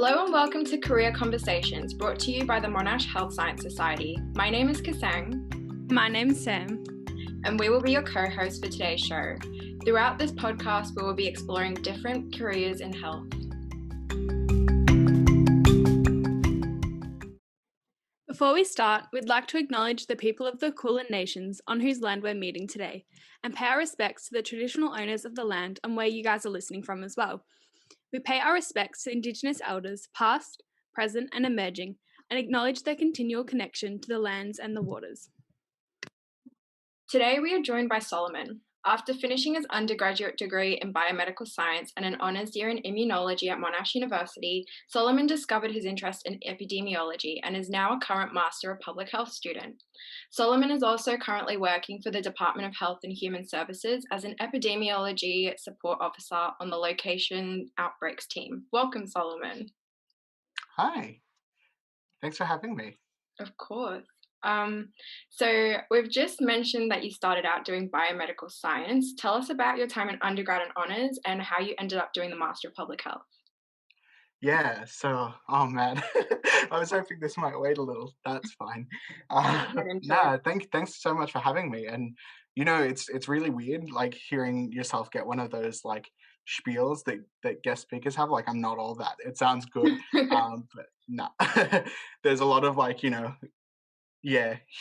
Hello and welcome to Career Conversations, brought to you by the Monash Health Science Society. My name is Kasang. My name's Sam. And we will be your co-hosts for today's show. Throughout this podcast, we will be exploring different careers in health. Before we start, we'd like to acknowledge the people of the Kulin Nations on whose land we're meeting today, and pay our respects to the traditional owners of the land and where you guys are listening from as well. We pay our respects to Indigenous elders, past, present, and emerging, and acknowledge their continual connection to the lands and the waters. Today we are joined by Solomon. After finishing his undergraduate degree in biomedical science and an honours year in immunology at Monash University, Solomon discovered his interest in epidemiology and is now a current Master of Public Health student. Solomon is also currently working for the Department of Health and Human Services as an Epidemiology Support Officer on the Location Outbreaks Team. Welcome, Solomon. Hi, thanks for having me. Of course. So we've just mentioned that you started out doing biomedical science. Tell us about your time in undergrad and honours and how you ended up doing the Master of Public Health. Yeah, oh man, I was hoping this might wait a little. That's fine. Thanks so much for having me. And you know, it's really weird, like hearing yourself get one of those like spiels that guest speakers have. Like, I'm not all that. It sounds good, but no. There's a lot of like,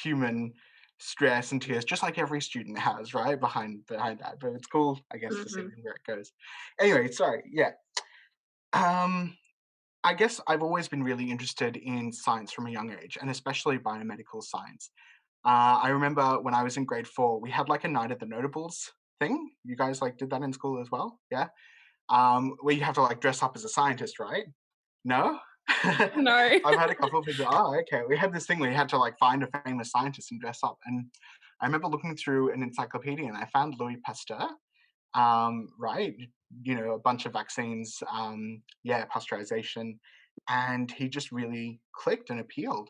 human stress and tears, just like every student has, right, behind that. But it's cool, I guess, to see where it goes. Anyway, sorry. Yeah. I guess I've always been really interested in science from a young age, and especially biomedical science. I remember when I was in grade 4, we had like a night at the notables thing. You guys like did that in school as well? Yeah. Where you have to like dress up as a scientist, right? No? No. I've had a couple of people, okay. We had this thing where you had to like find a famous scientist and dress up. And I remember looking through an encyclopedia and I found Louis Pasteur, right? A bunch of vaccines, pasteurization. And he just really clicked and appealed.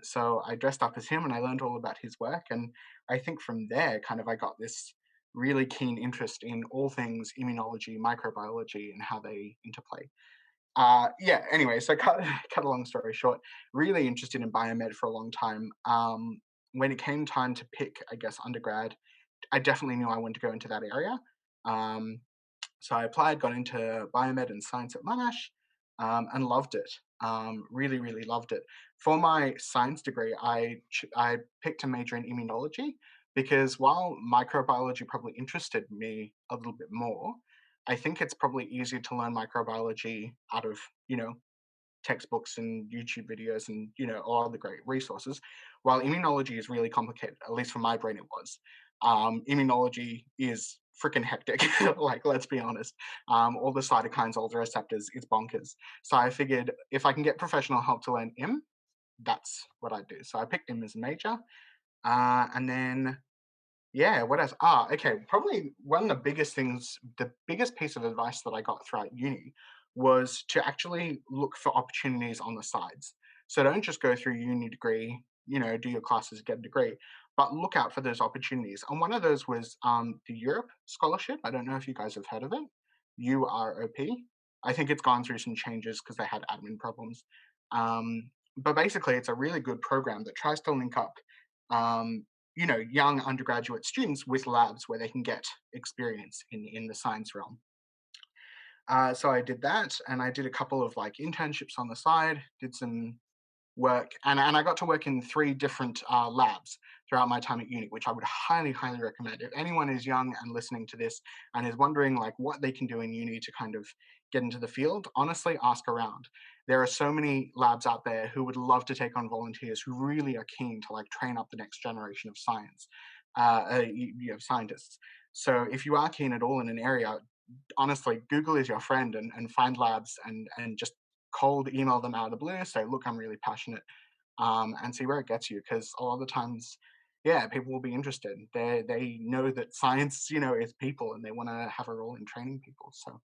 So I dressed up as him and I learned all about his work. And I think from there, kind of, I got this really keen interest in all things immunology, microbiology, and how they interplay. Anyway, so cut a long story short, really interested in biomed for a long time. When it came time to pick, I guess, undergrad, I definitely knew I wanted to go into that area. So I applied, got into biomed and science at Monash, and loved it. Really, really loved it. For my science degree, I picked a major in immunology because while microbiology probably interested me a little bit more, I think it's probably easier to learn microbiology out of, textbooks and YouTube videos and, all the great resources. While immunology is really complicated, at least for my brain it was. Immunology is freaking hectic, like, let's be honest. All the cytokines, all the receptors, it's bonkers. So I figured if I can get professional help to learn IM, that's what I do. So I picked IM as a major. And then what else? Okay. Probably one of the biggest things, the biggest piece of advice that I got throughout uni was to actually look for opportunities on the sides. So don't just go through uni degree, do your classes, get a degree, but look out for those opportunities. And one of those was the Europe Scholarship. I don't know if you guys have heard of it. UROP. I think it's gone through some changes because they had admin problems. But basically, it's a really good program that tries to link up young undergraduate students with labs where they can get experience in the science realm. So I did that, and I did a couple of like internships on the side, did some work, and I got to work in 3 different labs throughout my time at uni, which I would highly, highly recommend. If anyone is young and listening to this and is wondering like what they can do in uni to kind of get into the field, honestly, ask around. There are so many labs out there who would love to take on volunteers who really are keen to like train up the next generation of scientists. So if you are keen at all in an area, honestly, Google is your friend and find labs and just cold email them out of the blue. Say, look, I'm really passionate, and see where it gets you. Because a lot of the times, people will be interested. They know that science, is people, and they want to have a role in training people. So.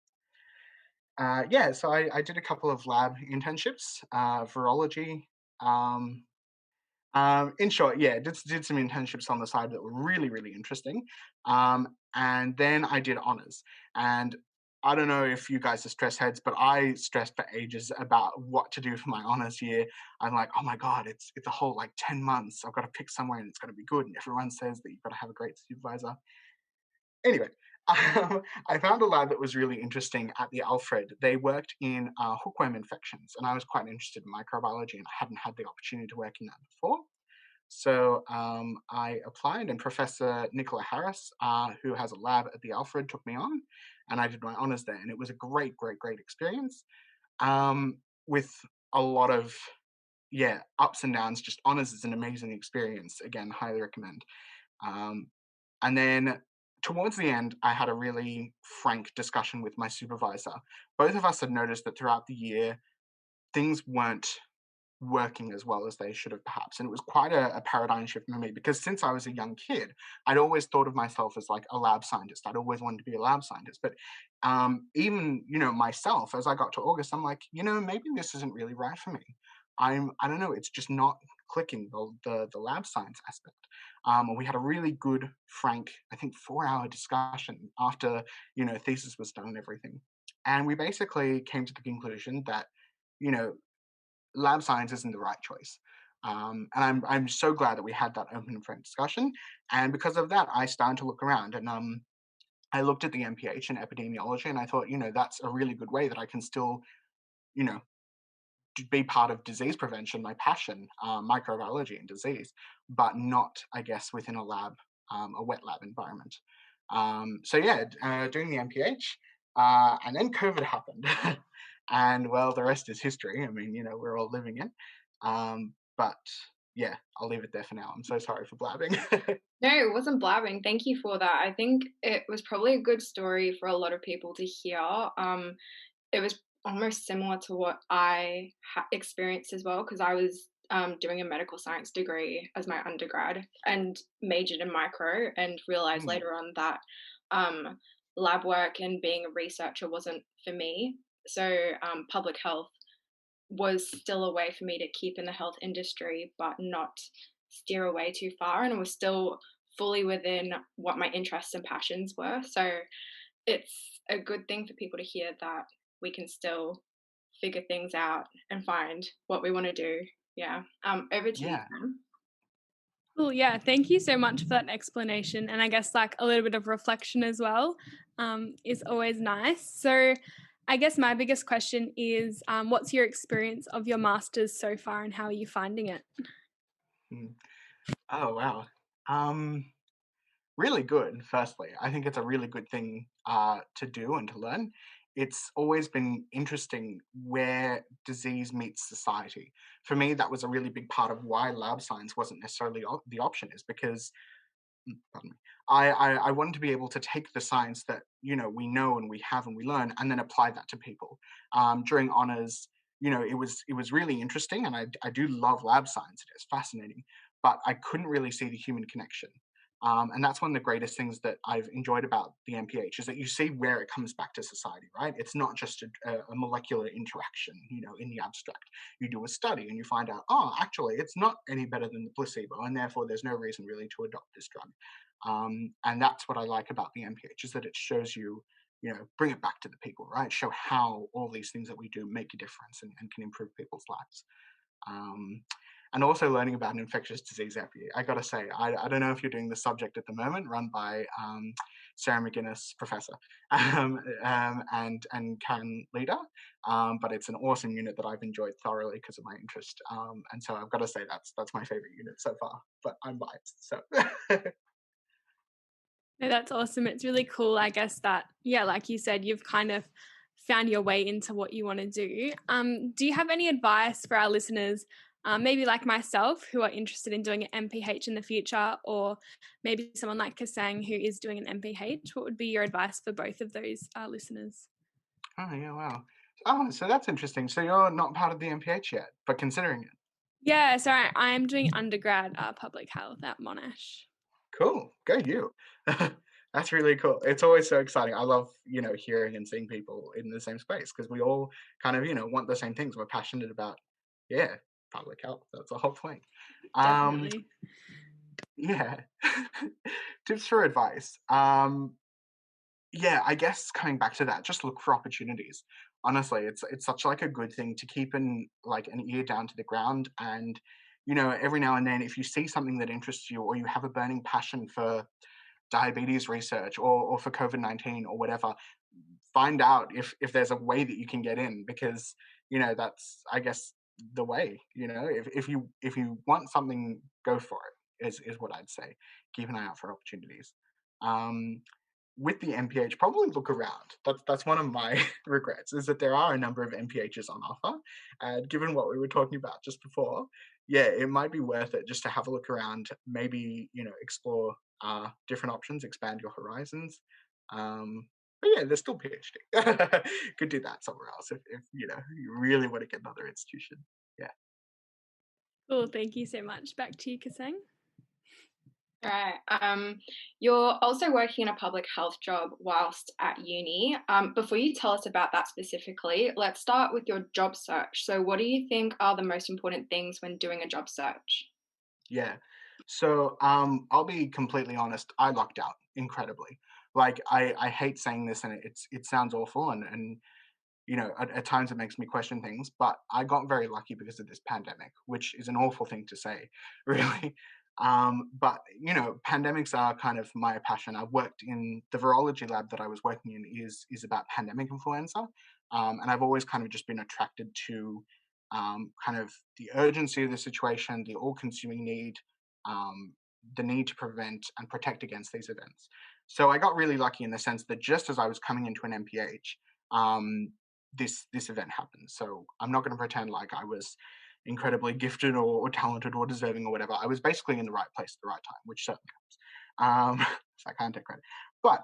So I did a couple of lab internships, virology. In short, did some internships on the side that were really, really interesting. And then I did honors. And I don't know if you guys are stress heads, but I stressed for ages about what to do for my honors year. I'm like, oh my God, it's a whole like 10 months. I've got to pick somewhere and it's got to be good. And everyone says that you've got to have a great supervisor. Anyway, I found a lab that was really interesting at the Alfred. They worked in hookworm infections, and I was quite interested in microbiology, and I hadn't had the opportunity to work in that before. So I applied, and Professor Nicola Harris, who has a lab at the Alfred, took me on, and I did my honors there. And it was a great, great, great experience with a lot of, yeah, ups and downs. Just honors is an amazing experience. Again, highly recommend. Um, and then towards the end, I had a really frank discussion with my supervisor. Both of us had noticed that throughout the year, things weren't working as well as they should have perhaps. And it was quite a paradigm shift for me because since I was a young kid, I'd always thought of myself as like a lab scientist. I'd always wanted to be a lab scientist. But even, myself, as I got to August, I'm like, maybe this isn't really right for me. I don't know, it's just not clicking the lab science aspect. And we had a really good, frank, I think 4-hour discussion after, thesis was done and everything. And we basically came to the conclusion that, you know, lab science isn't the right choice. And I'm so glad that we had that open and frank discussion. And because of that, I started to look around and I looked at the MPH and epidemiology, and I thought, that's a really good way that I can still, you know, be part of disease prevention, my passion, microbiology and disease, but not, I guess, within a lab, a wet lab environment. So yeah, doing the MPH, and then COVID happened, and well, the rest is history. I mean, we're all living it. But yeah, I'll leave it there for now. I'm so sorry for blabbing. No, it wasn't blabbing. Thank you for that. I think it was probably a good story for a lot of people to hear. It was almost similar to what I experienced as well, because I was doing a medical science degree as my undergrad and majored in micro, and realized Mm, later on that um, lab work and being a researcher wasn't for me. So public health was still a way for me to keep in the health industry, but not steer away too far. And it was still fully within what my interests and passions were. So it's a good thing for people to hear that we can still figure things out and find what we want to do. Yeah. Over to you, yeah, Sam. Cool. Yeah. Thank you so much for that explanation. And I guess like a little bit of reflection as well is always nice. So I guess my biggest question is what's your experience of your master's so far and how are you finding it? mm. Oh wow. Um, Really good, firstly. I think it's a really good thing to do and to learn. It's always been interesting where disease meets society. For me, that was a really big part of why lab science wasn't necessarily the option, is because, pardon me, I wanted to be able to take the science that, we know and we have and we learn, and then apply that to people. During honors, it was really interesting, and I do love lab science. It is fascinating, but I couldn't really see the human connection. And that's one of the greatest things that I've enjoyed about the MPH, is that you see where it comes back to society, right? It's not just a molecular interaction, in the abstract. You do a study and you find out, oh, actually, it's not any better than the placebo, and therefore there's no reason really to adopt this drug. And that's what I like about the MPH, is that it shows you, bring it back to the people, right? Show how all these things that we do make a difference and can improve people's lives. Um, and also learning about an infectious disease every year. I got to say, I don't know if you're doing the subject at the moment, run by Sarah McGuinness, professor, and Karen Leader, but it's an awesome unit that I've enjoyed thoroughly because of my interest. And so I've got to say that's my favorite unit so far, but I'm biased. So No, that's awesome. It's really cool, I guess, that, yeah, like you said, you've kind of found your way into what you want to do. Do you have any advice for our listeners, maybe like myself, who are interested in doing an MPH in the future, or maybe someone like Kasang who is doing an MPH? What would be your advice for both of those listeners? oh yeah, wow. Oh, so that's interesting. So you're not part of the MPH yet, but considering it. Yeah, so I'm doing undergrad public health at Monash. Cool. Go you. That's really cool. It's always so exciting. I love, hearing and seeing people in the same space, because we all kind of, want the same things. We're passionate about, yeah, public health. That's the whole point. Um, Definitely. yeah. Tips for advice. Yeah, I guess coming back to that, just look for opportunities. Honestly, it's such like a good thing to keep an ear down to the ground, and every now and then, if you see something that interests you, or you have a burning passion for diabetes research, or for COVID-19 or whatever, find out if there's a way that you can get in, because that's, I guess, the way. If you want something, go for it. Is what I'd say. Keep an eye out for opportunities. Um, with the MPH, probably look around. That's one of my regrets, is that there are a number of MPHs on offer. And given what we were talking about just before, yeah, it might be worth it just to have a look around. Maybe explore different options, expand your horizons. But yeah, there's still PhD. Could do that somewhere else if you really want to get another institution. Yeah. Cool, thank you so much. Back to you, Kaseng. Right. You're also working in a public health job whilst at uni. Before you tell us about that specifically, let's start with your job search. So, what do you think are the most important things when doing a job search? Yeah. So I'll be completely honest. I lucked out incredibly. Like I hate saying this, and it sounds awful, and at times it makes me question things. But I got very lucky because of this pandemic, which is an awful thing to say, really. But pandemics are kind of my passion. I worked in the virology lab that I was working in is about pandemic influenza, and I've always kind of just been attracted to kind of the urgency of the situation, the all-consuming need, um, the need to prevent and protect against these events. So I got really lucky in the sense that just as I was coming into an MPH, um, this event happened. So I'm not going to pretend like I was incredibly gifted or talented or deserving or whatever. I was basically in the right place at the right time, which certainly helps. So I can't take credit. But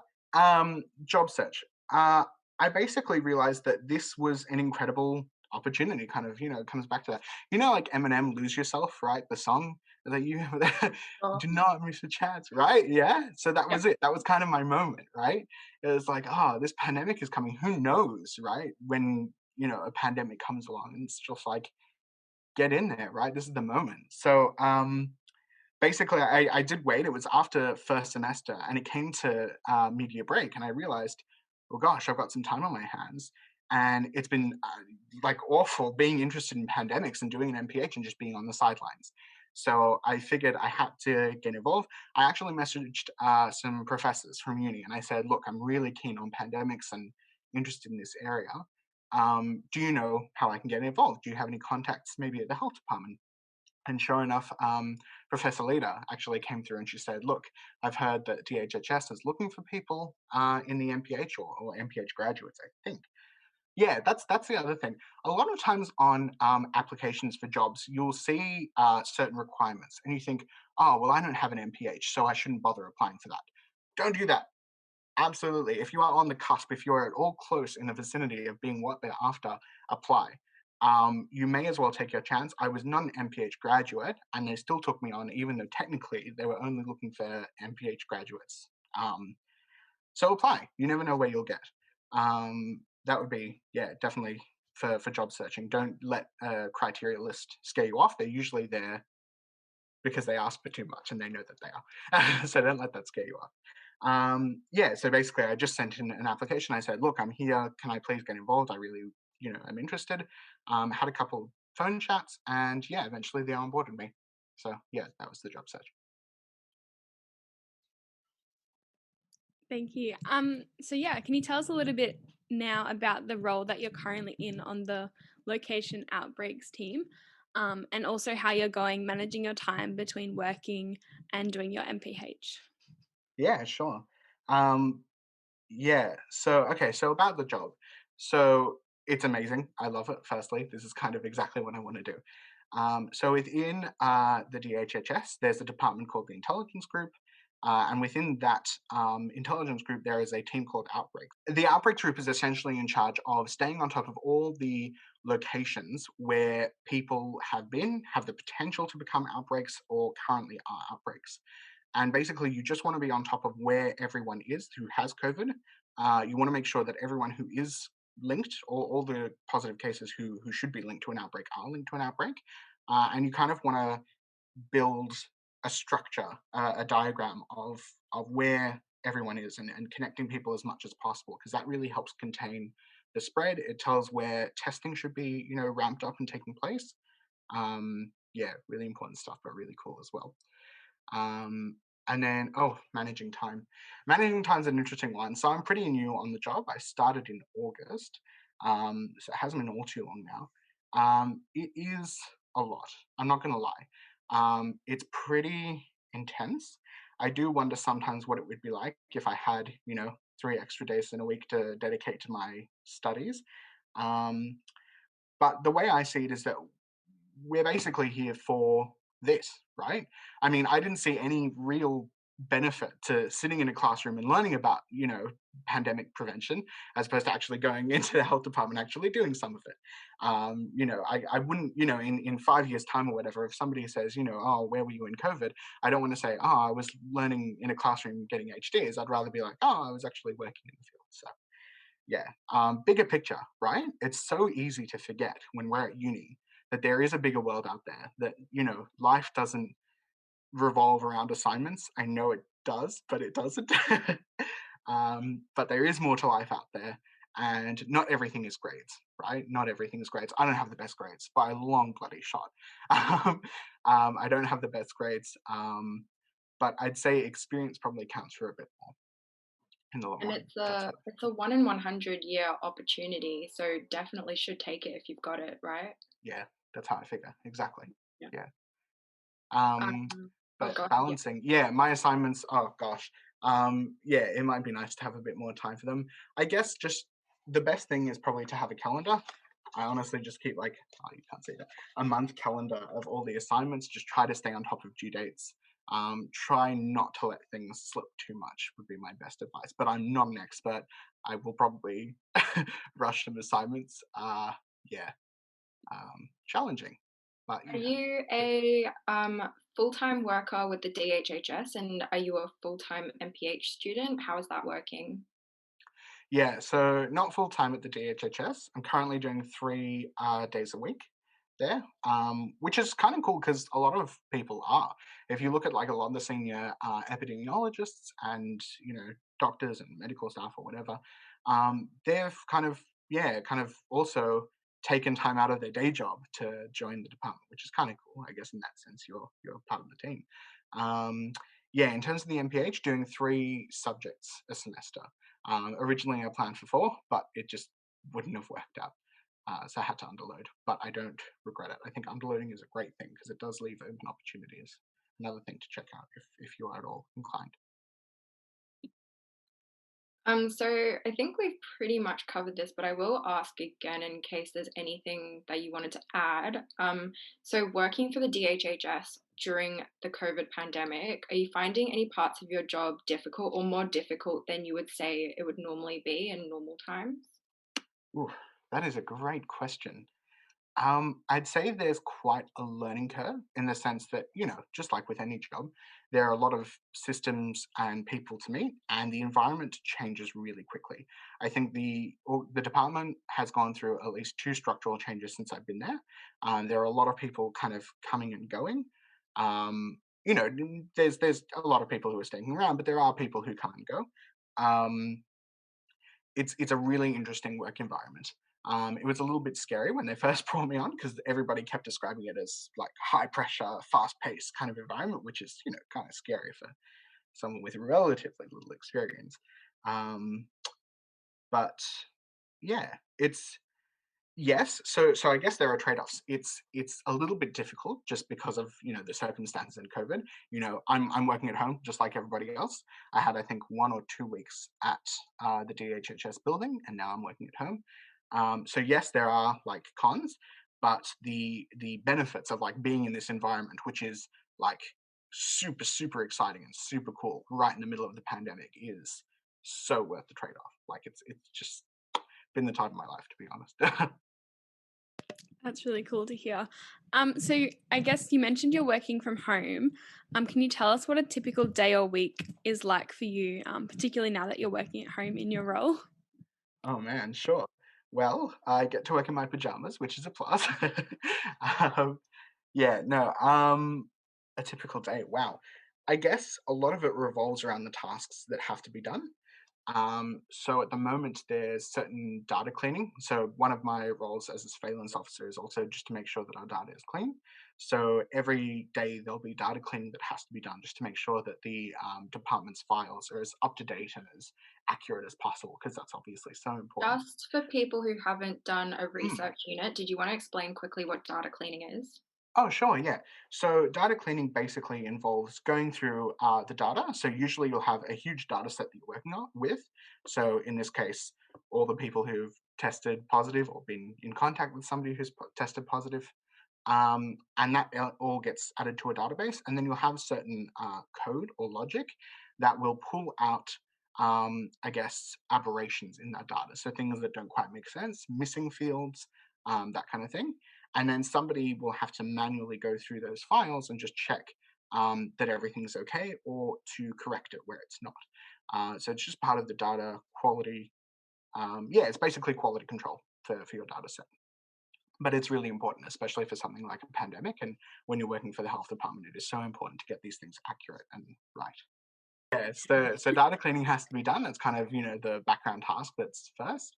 job search. I basically realized that this was an incredible opportunity. Kind of, it comes back to that. Like Eminem, "Lose Yourself," right? The song that you Oh, do not miss a chance, right? Yeah. So that yep. was it. That was kind of my moment, right? It was like, this pandemic is coming. Who knows, right? When a pandemic comes along, and it's just like, get in there, right? This is the moment. So basically, I did wait. It was after first semester, and it came to media break, and I realized, oh gosh, I've got some time on my hands, and it's been like awful being interested in pandemics and doing an MPH and just being on the sidelines. So I figured I had to get involved. I actually messaged some professors from uni, and I said, look, I'm really keen on pandemics and interested in this area. Do you know how I can get involved? Do you have any contacts maybe at the health department? And sure enough, Professor Leda actually came through, and she said, look, I've heard that DHHS is looking for people in the MPH, or MPH graduates, I think. Yeah, that's the other thing. A lot of times on applications for jobs, you'll see certain requirements, and you think, oh, well, I don't have an MPH, so I shouldn't bother applying for that. Don't do that. Absolutely. If you are on the cusp, if you're at all close in the vicinity of being what they're after, apply. You may as well take your chance. I was not an MPH graduate, and they still took me on, even though technically they were only looking for MPH graduates. So apply. You never know where you'll get. That would be, yeah, definitely for job searching. Don't let a criteria list scare you off. They're usually there because they ask for too much, and they know that they are. So don't let that scare you off. Yeah, so basically, I just sent in an application. I said, look, I'm here. Can I please get involved? I really, am interested. Had a couple phone chats, and yeah, eventually they onboarded me. So yeah, that was the job search. Thank you. So yeah, can you tell us a little bit now about the role that you're currently in on the Location Outbreaks Team, and also how you're going managing your time between working and doing your MPH? Yeah, sure. Um, Yeah. So, okay. So about the job. So it's amazing. I love it. Firstly, this is kind of exactly what I want to do. So within the DHHS, there's a department called the Intelligence Group. And within that intelligence group, there is a team called Outbreaks. The Outbreaks Group is essentially in charge of staying on top of all the locations where people have been, have the potential to become outbreaks, or currently are outbreaks. And basically, you just want to be on top of where everyone is who has COVID. You want to make sure that everyone who is linked, or all the positive cases who should be linked to an outbreak, are linked to an outbreak. And you kind of want to build a structure, a diagram of where everyone is, and connecting people as much as possible, because that really helps contain the spread. It tells where testing should be, ramped up and taking place. Yeah, really important stuff, but really cool as well. And then, managing time. Managing time is an interesting one. So I'm pretty new on the job. I started in August, so it hasn't been all too long now. It is a lot. I'm not going to lie. It's pretty intense. I do wonder sometimes what it would be like if I had, 3 extra days in a week to dedicate to my studies. Um, but the way I see it is that we're basically here for this, right? I mean, I didn't see any real benefit to sitting in a classroom and learning about, pandemic prevention, as opposed to actually going into the health department, actually doing some of it. I wouldn't, in 5 years' time or whatever, if somebody says, oh, where were you in COVID? I don't want to say, oh, I was learning in a classroom getting HDs. I'd rather be like, oh, I was actually working in the field. So yeah, bigger picture, right? It's so easy to forget when we're at uni that there is a bigger world out there, that, life doesn't revolve around assignments. I know it does, but it doesn't. But there is more to life out there, and not everything is grades, right? Not everything is grades. I don't have the best grades by a long bloody shot. I don't have the best grades, but I'd say experience probably counts for a bit more in the long And run. it's a 1 in 100 year opportunity, so definitely should take it if you've got it, right? Yeah, that's how I figure. Exactly. Yeah. Yeah. Oh But god, yeah. balancing, yeah, my assignments, oh gosh. Yeah, it might be nice to have a bit more time for them. I guess just the best thing is probably to have a calendar. I honestly just keep like, oh, you can't see that, a month calendar of all the assignments. Just try to stay on top of due dates. Try not to let things slip too much would be my best advice. But I'm not an expert. I will probably rush some assignments. Yeah, challenging. But Are you a full-time worker with the DHHS, and are you a full-time MPH student? How is that working? Yeah, so not full time at the DHHS. I'm currently doing 3 days a week there, which is kind of cool because a lot of people are. If you look at like a lot of the senior epidemiologists and doctors and medical staff or whatever, they've kind of also taken time out of their day job to join the department, which is kind of cool. I guess in that sense, you're part of the team. Um, yeah, in terms of the MPH, doing 3 subjects a semester. Originally, I planned for 4, but it just wouldn't have worked out. So I had to underload, but I don't regret it. I think underloading is a great thing because it does leave open opportunities. Another thing to check out if you are at all inclined. So I think we've pretty much covered this, but I will ask again in case there's anything that you wanted to add. So working for the DHHS during the COVID pandemic, are you finding any parts of your job difficult or more difficult than you would say it would normally be in normal times? Ooh, that is a great question. I'd say there's quite a learning curve in the sense that, just like with any job, there are a lot of systems and people to meet, and the environment changes really quickly. I think the department has gone through at least 2 structural changes since I've been there. There are a lot of people kind of coming and going. There's a lot of people who are staying around, but there are people who come and go. Um, it's a really interesting work environment. It was a little bit scary when they first brought me on because everybody kept describing it as like high pressure, fast paced kind of environment, which is kind of scary for someone with relatively little experience. Um, but yeah, it's yes. So I guess there are trade-offs. It's a little bit difficult just because of the circumstances in COVID. I'm working at home just like everybody else. I had I think 1 or 2 weeks at the DHHS building, and now I'm working at home. So yes, there are like cons, but the benefits of like being in this environment, which is like super exciting and super cool, right in the middle of the pandemic, is so worth the trade-off. Like it's just been the time of my life, to be honest. That's really cool to hear. So I guess you mentioned you're working from home. Can you tell us what a typical day or week is like for you, particularly now that you're working at home in your role? Oh man, sure. Well, I get to work in my pajamas, which is a plus. um, yeah, no. A typical day. Wow. I guess a lot of it revolves around the tasks that have to be done. So at the moment, there's certain data cleaning. So one of my roles as a surveillance officer is also just to make sure that our data is clean. So every day there'll be data cleaning that has to be done just to make sure that the department's files are as up to date and as accurate as possible, because that's obviously so important. Just for people who haven't done a research unit, did you want to explain quickly what data cleaning is? Oh, sure, yeah. So data cleaning basically involves going through the data. So usually you'll have a huge data set that you're working on with. So in this case, all the people who've tested positive or been in contact with somebody who's tested positive, and that all gets added to a database. And then you'll have certain code or logic that will pull out, I guess, aberrations in that data. So things that don't quite make sense, missing fields, that kind of thing. And then somebody will have to manually go through those files and just check that everything's okay, or to correct it where it's not. So it's just part of the data quality. Yeah, it's basically quality control for your data set. But it's really important, especially for something like a pandemic. And when you're working for the health department, it is so important to get these things accurate and right. Yeah, so data cleaning has to be done. That's kind of, the background task that's first.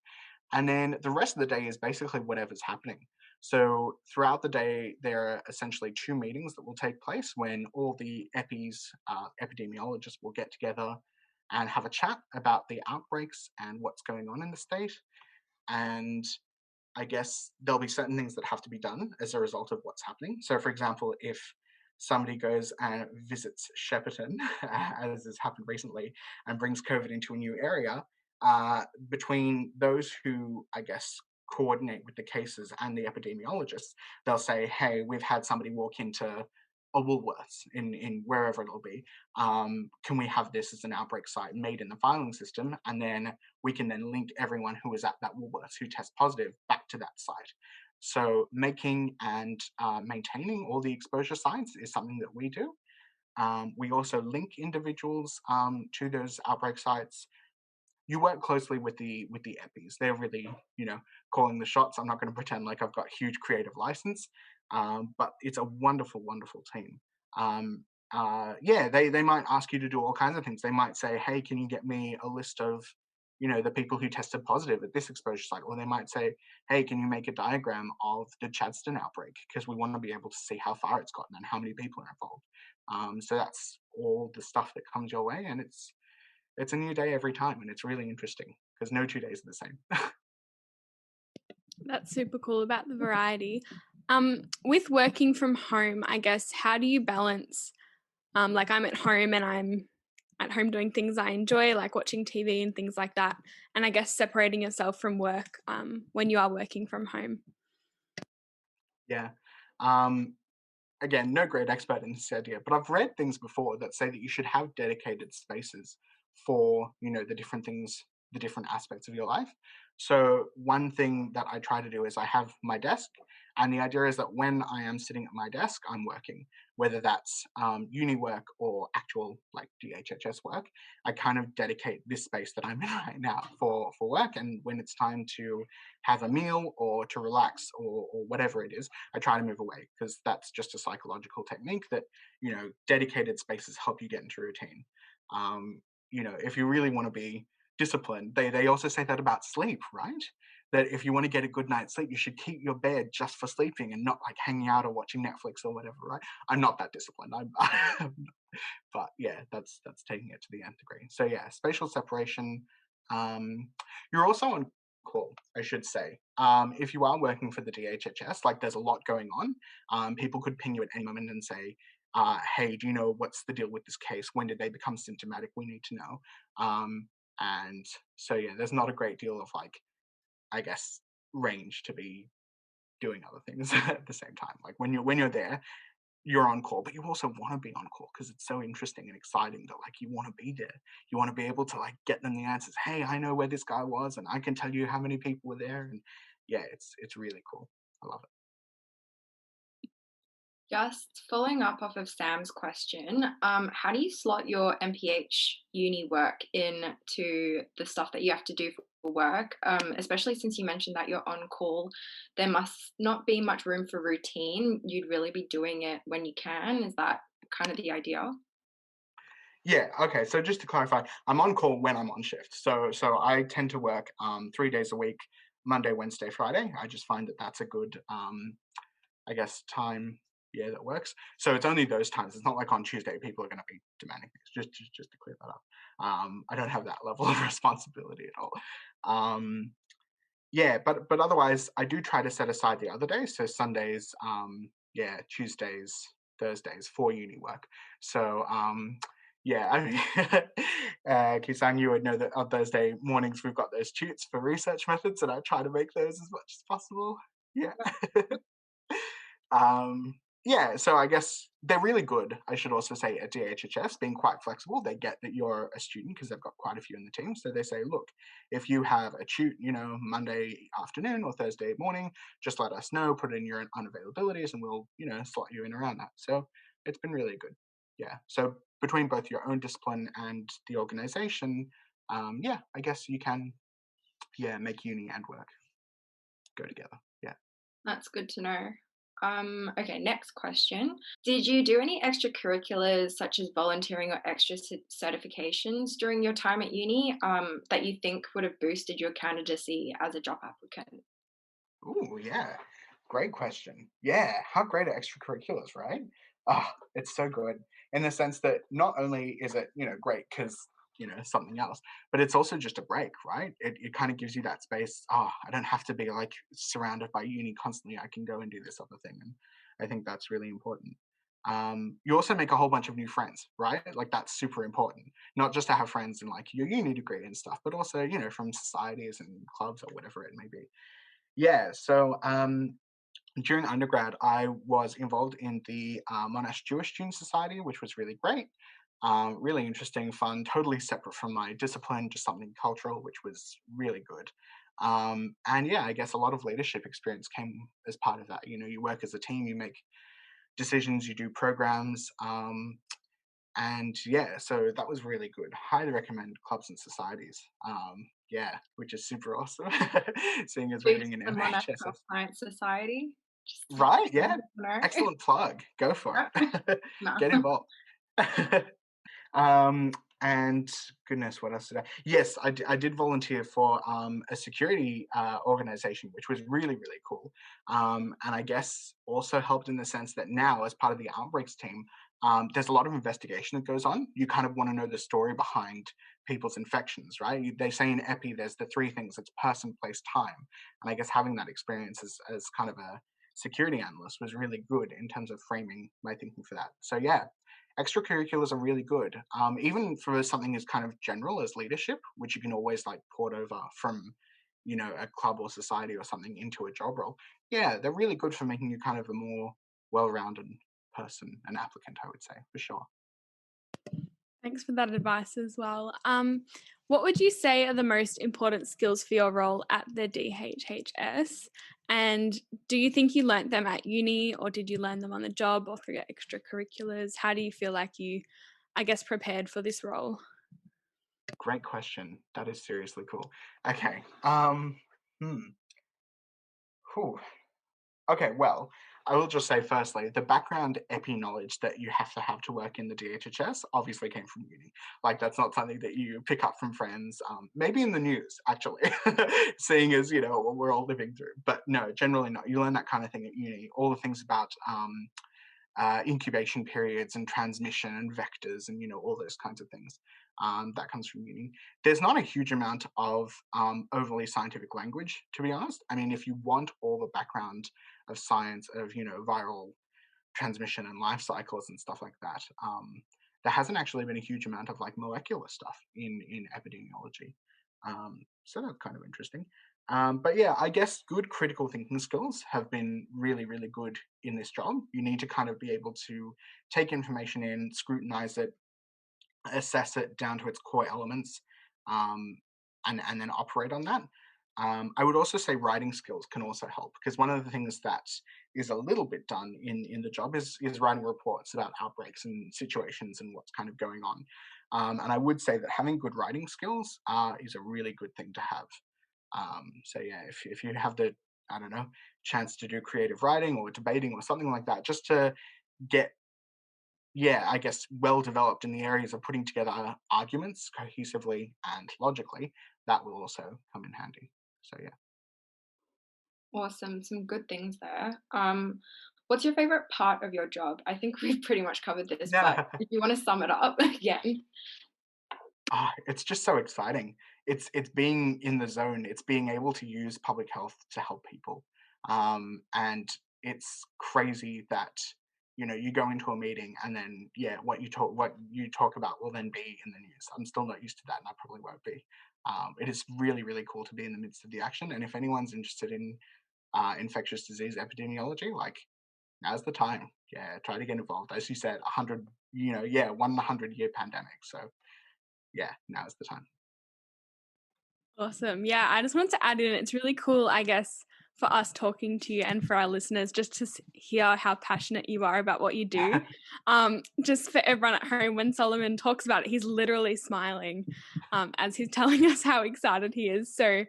And then the rest of the day is basically whatever's happening. So throughout the day, there are essentially two meetings that will take place when all the epidemiologists will get together and have a chat about the outbreaks and what's going on in the state. And I guess there'll be certain things that have to be done as a result of what's happening. So, for example, if somebody goes and visits Shepparton, as has happened recently, and brings COVID into a new area, between those who, I guess, coordinate with the cases and the epidemiologists, they'll say, hey, we've had somebody walk into a Woolworths in wherever it'll be. Can we have this as an outbreak site made in the filing system? And then we can then link everyone who was at that Woolworths who test positive back to that site. So making and maintaining all the exposure sites is something that we do. We also link individuals to those outbreak sites. You work closely with the EPIs. They're really, calling the shots. I'm not going to pretend like I've got huge creative license, but it's a wonderful, wonderful team. Yeah, they might ask you to do all kinds of things. They might say, "Hey, can you get me a list of, the people who tested positive at this exposure site?" Or they might say, "Hey, can you make a diagram of the Chadston outbreak, because we want to be able to see how far it's gotten and how many people are involved." So that's all the stuff that comes your way, and it's a new day every time, and it's really interesting because no 2 days are the same. That's super cool about the variety. With working from home, I guess, how do you balance, like I'm at home and I'm at home doing things I enjoy, like watching TV and things like that, and I guess separating yourself from work when you are working from home? Yeah. Um, Again, no great expert in this idea, but I've read things before that say that you should have dedicated spaces for, the different things, the different aspects of your life. So one thing that I try to do is I have my desk, and the idea is that when I am sitting at my desk, I'm working, whether that's uni work or actual like DHHS work. I kind of dedicate this space that I'm in right now for work, and when it's time to have a meal or to relax or whatever it is, I try to move away, because that's just a psychological technique that, dedicated spaces help you get into routine. If you really want to be disciplined, they also say that about sleep, right? That if you want to get a good night's sleep, you should keep your bed just for sleeping and not like hanging out or watching Netflix or whatever, right? I'm not that disciplined. But yeah, that's taking it to the nth degree. So yeah, spatial separation. Um, you're also on call, I should say. If you are working for the DHHS, like there's a lot going on, people could ping you at any moment and say, hey, do you know what's the deal with this case? When did they become symptomatic? We need to know. And so yeah, there's not a great deal of like, I guess, range to be doing other things at the same time. Like when you're there, you're on call, but you also want to be on call because it's so interesting and exciting that like you want to be there. You want to be able to like get them the answers. Hey, I know where this guy was, and I can tell you how many people were there. And yeah, it's really cool. I love it. Just following up off of Sam's question, how do you slot your MPH uni work into the stuff that you have to do for work? Especially since you mentioned that you're on call, there must not be much room for routine. You'd really be doing it when you can. Is that kind of the idea? Yeah, okay. So just to clarify, I'm on call when I'm on shift. So I tend to work 3 days a week, Monday, Wednesday, Friday. I just find that that's a good I guess time, yeah, that works. So it's only those times. It's not like on Tuesday people are going to be demanding things. Just to clear that up. I don't have that level of responsibility at all. Um, yeah, but otherwise, I do try to set aside the other days. So Sundays, yeah, Tuesdays, Thursdays for uni work. So yeah, I mean, Kisang, you would know that on Thursday mornings we've got those tutes for research methods, and I try to make those as much as possible. Yeah. Um, yeah, so I guess they're really good, I should also say, at DHHS, being quite flexible. They get that you're a student because they've got quite a few in the team. So they say, look, if you have a tute, Monday afternoon or Thursday morning, just let us know, put in your unavailabilities, and we'll, slot you in around that. So it's been really good. Yeah. So between both your own discipline and the organization, yeah, I guess you can, yeah, make uni and work go together. Yeah. That's good to know. Okay, next question. Did you do any extracurriculars such as volunteering or extra certifications during your time at uni that you think would have boosted your candidacy as a job applicant? Ooh, yeah. Great question. Yeah, how great are extracurriculars, right? Ah, it's so good in the sense that not only is it, great because, something else, but it's also just a break, right? It kind of gives you that space. Oh, I don't have to be like surrounded by uni constantly. I can go and do this other thing. And I think that's really important. You also make a whole bunch of new friends, right? Like that's super important. Not just to have friends in like your uni degree and stuff, but also, from societies and clubs or whatever it may be. Yeah, so during undergrad, I was involved in the Monash Jewish Student Society, which was really great, really interesting, fun, totally separate from my discipline, just something cultural, which was really good. And yeah, I guess a lot of leadership experience came as part of that. You work as a team, you make decisions, you do programs, and yeah, so that was really good. Highly recommend clubs and societies. Yeah, which is super awesome, seeing as we're Boost doing an the Monash Health MHSS. Science Society. Just Right, yeah. no. Excellent plug. Go for it. No. Get involved. um, and goodness, what else did I? Yes, I did volunteer for a security organization, which was really, really cool. And I guess also helped in the sense that now, as part of the outbreaks team, there's a lot of investigation that goes on. You kind of want to know the story behind people's infections, right? They say in Epi, there's the three things: it's person, place, time. And I guess having that experience as kind of a security analyst was really good in terms of framing my thinking for that. So yeah, extracurriculars are really good. Even for something as kind of general as leadership, which you can always like port over from, a club or society or something into a job role. Yeah, they're really good for making you kind of a more well-rounded person, an applicant, I would say, for sure. Thanks for that advice as well. What would you say are the most important skills for your role at the DHHS? And do you think you learnt them at uni, or did you learn them on the job or through your extracurriculars? How do you feel like you, I guess, prepared for this role? Great question. That is seriously cool. Okay. Hmm. Whew. Okay, well, I will just say firstly, the background epi knowledge that you have to work in the DHHS obviously came from uni. Like that's not something that you pick up from friends, maybe in the news actually, seeing as what we're all living through. But no, generally not. You learn that kind of thing at uni. All the things about incubation periods and transmission and vectors and all those kinds of things. That comes from uni. There's not a huge amount of overly scientific language, to be honest. I mean, if you want all the background of science of viral transmission and life cycles and stuff like that, there hasn't actually been a huge amount of like molecular stuff in epidemiology. So that's kind of interesting. But yeah, I guess good critical thinking skills have been really, really good in this job. You need to kind of be able to take information in, scrutinize it, assess it down to its core elements, um, and then operate on that. I would also say writing skills can also help because one of the things that is a little bit done in the job is writing reports about outbreaks and situations and what's kind of going on. And I would say that having good writing skills is a really good thing to have. So yeah, if you have the I don't know chance to do creative writing or debating or something like that, just to get I guess, well developed in the areas of putting together arguments cohesively and logically, that will also come in handy. So yeah. Awesome, some good things there. What's your favorite part of your job? I think we've pretty much covered this, but Yeah. if you want to sum it up again. It's just so exciting. It's being in the zone. It's being able to use public health to help people. And it's crazy that you go into a meeting and then what you talk about will then be in the news. I'm still not used to that, and I probably won't be. It is really really cool to be in the midst of the action. And if anyone's interested in infectious disease epidemiology, like now's the time. Yeah, try to get involved. As you said, 100, 100-year pandemic. So yeah, now is the time. Awesome. Yeah, I just want to add in, it's really cool, I guess, for us talking to you and for our listeners just to hear how passionate you are about what you do. Just for everyone at home, when Solomon talks about it, he's literally smiling as he's telling us how excited he is. So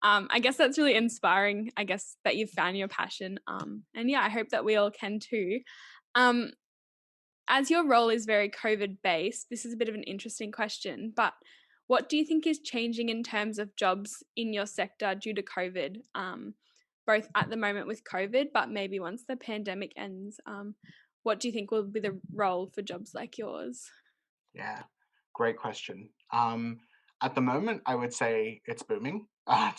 I guess that's really inspiring, I guess, that you've found your passion. And yeah, I hope that we all can too. Um, as your role is very COVID based, this is a bit of an interesting question, but what do you think is changing in terms of jobs in your sector due to COVID? Both at the moment with COVID, but maybe once the pandemic ends, what do you think will be the role for jobs like yours? Yeah, great question. At the moment, I would say it's booming.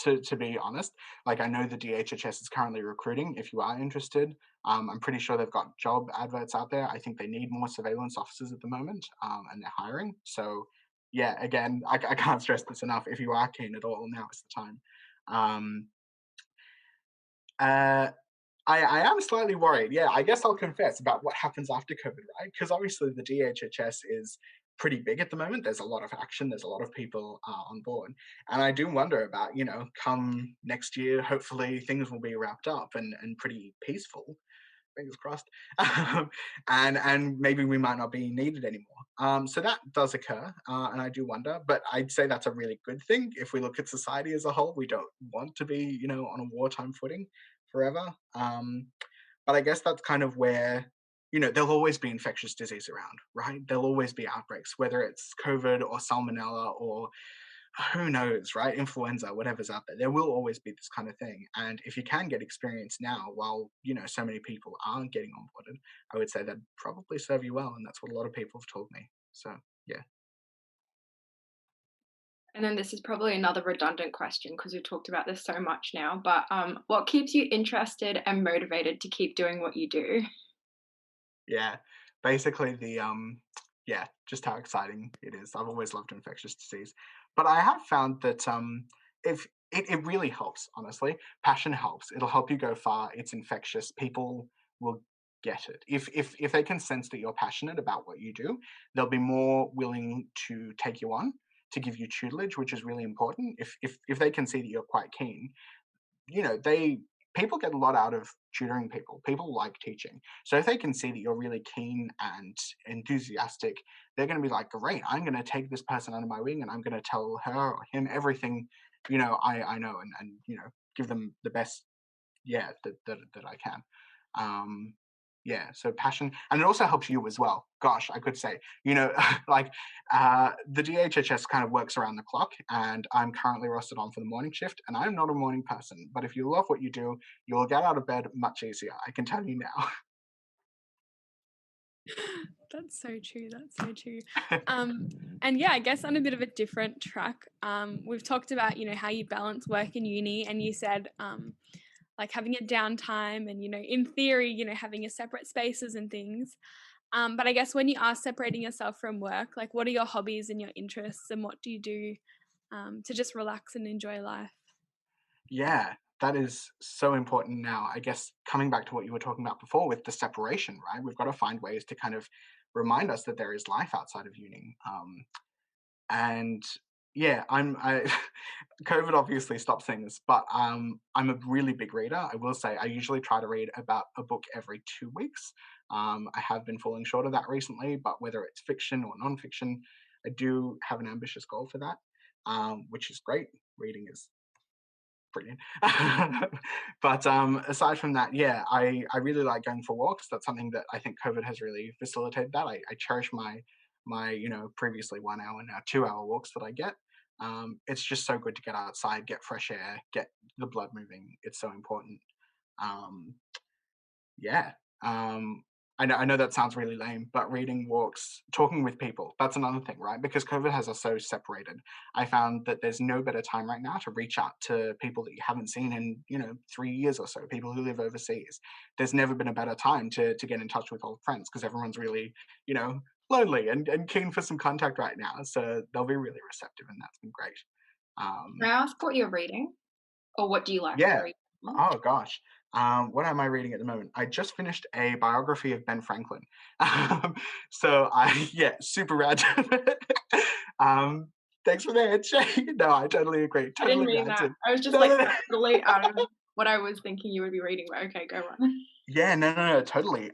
To be honest, like I know the DHHS is currently recruiting. If you are interested, I'm pretty sure they've got job adverts out there. I think they need more surveillance officers at the moment, and they're hiring. So, yeah, again, I can't stress this enough. If you are keen at all, now is the time. Um, uh, I am slightly worried. Yeah, I guess I'll confess about what happens after COVID, right? Because obviously the DHHS is pretty big at the moment. There's a lot of action. There's a lot of people on board, and I do wonder about come next year. Hopefully things will be wrapped up and pretty peaceful. Fingers crossed. And maybe we might not be needed anymore. So that does occur, and I do wonder. But I'd say that's a really good thing. If we look at society as a whole, we don't want to be on a wartime footing forever. But I guess that's kind of where there'll always be infectious disease around, right? There'll always be outbreaks, whether it's COVID or salmonella or who knows, right? Influenza, whatever's out there. There will always be this kind of thing. And if you can get experience now while, so many people aren't getting onboarded, I would say that'd probably serve you well. And that's what a lot of people have told me. So yeah. And then this is probably another redundant question because we've talked about this so much now, but what keeps you interested and motivated to keep doing what you do? Yeah. Basically just how exciting it is. I've always loved infectious disease. But I have found that if it really helps, honestly. Passion helps. It'll help you go far. It's infectious. People will get it. If they can sense that you're passionate about what you do, they'll be more willing to take you on, to give you tutelage, which is really important. If they can see that you're quite keen, they people get a lot out of tutoring people. People like teaching. So if they can see that you're really keen and enthusiastic, they're going to be like, great, I'm going to take this person under my wing and I'm going to tell her or him everything, I know, and give them the best, that I can. Um, so passion, and it also helps you as well. Gosh, I could say, like the DHHS kind of works around the clock, and I'm currently rostered on for the morning shift, and I'm not a morning person. But if you love what you do, you'll get out of bed much easier. I can tell you now. That's so true. That's so true. And yeah, I guess on a bit of a different track, we've talked about, how you balance work and uni, and you said like having a downtime and, in theory, having your separate spaces and things. But I guess when you are separating yourself from work, like what are your hobbies and your interests and what do you do to just relax and enjoy life? Yeah, that is so important now. I guess coming back to what you were talking about before with the separation, right? We've got to find ways to kind of remind us that there is life outside of uni. And yeah, COVID obviously stopped things, but I'm a really big reader. I will say I usually try to read about a book every 2 weeks. I have been falling short of that recently, but whether it's fiction or nonfiction, I do have an ambitious goal for that, which is great. Reading is brilliant. But aside from that, yeah, I really like going for walks. That's something that I think COVID has really facilitated. That I cherish my previously 1 hour, now 2 hour walks that I get. It's just so good to get outside, get fresh air, get the blood moving. It's so important. Um, yeah. Um, I know that sounds really lame, but reading, walks, talking with people, that's another thing, right? Because COVID has us so separated. I found that there's no better time right now to reach out to people that you haven't seen in, 3 years or so, people who live overseas. There's never been a better time to get in touch with old friends because everyone's really, lonely and keen for some contact right now. So they'll be really receptive, and that's been great. Can I Um, ask what you're reading? Or what do you like to yeah. read? Oh gosh. What am I reading at the moment? I just finished a biography of Ben Franklin. So yeah, super random. um, Thanks for the handshake. No, I totally agree. I didn't Totally mean that. random. I was just No, like no, no. totally out of what I was thinking you would be reading, but okay, go on. Yeah, no, no, no, totally.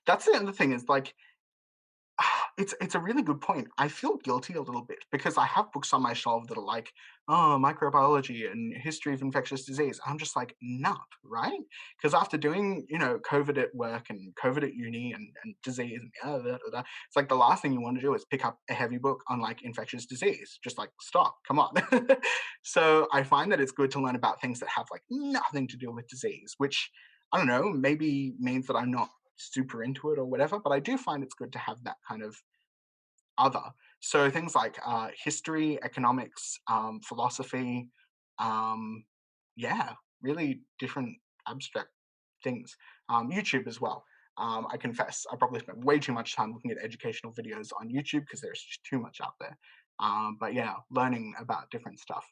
That's the other thing is like it's a really good point. I feel guilty a little bit because I have books on my shelf that are like, oh, microbiology and history of infectious disease. I'm just like, nah, right? Because after doing, COVID at work and COVID at uni and disease and it's like the last thing you want to do is pick up a heavy book on like infectious disease. Just like, stop, come on. So I find that it's good to learn about things that have like nothing to do with disease, which I don't know, maybe means that I'm not super into it or whatever, but I do find it's good to have that kind of other. So things like history, economics, philosophy, um, yeah, really different abstract things. YouTube as well. I confess, I probably spent way too much time looking at educational videos on YouTube because there's just too much out there. But yeah, learning about different stuff.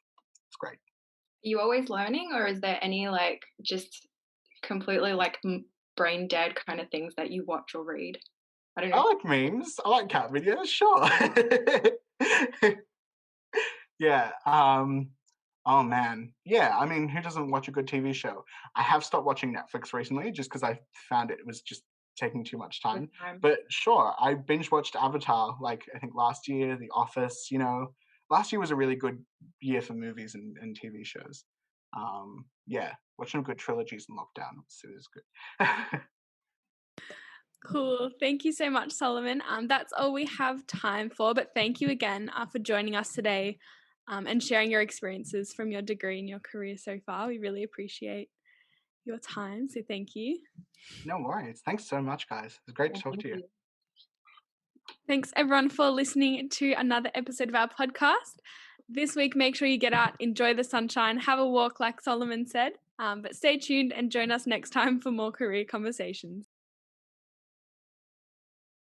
It's great. Are you always learning, or is there any like just completely like brain dead kind of things that you watch or read? I don't I know. like memes. I like cat videos, sure. Yeah. Oh man. Yeah. I mean, who doesn't watch a good TV show? I have stopped watching Netflix recently just because I found it was just taking too much This time. time. But sure, I binge watched Avatar like I think last year, The Office, Last year was a really good year for movies and TV shows. Yeah, watching good trilogies in lockdown was good. Cool. Thank you so much, Solomon. That's all we have time for, but thank you again for joining us today and sharing your experiences from your degree and your career so far. We really appreciate your time, so thank you. No worries. Thanks so much, guys. It was great to talk Thank to you. you. Thanks everyone for listening to another episode of our podcast. This week, make sure you get out, enjoy the sunshine, have a walk like Solomon said, but stay tuned and join us next time for more career conversations.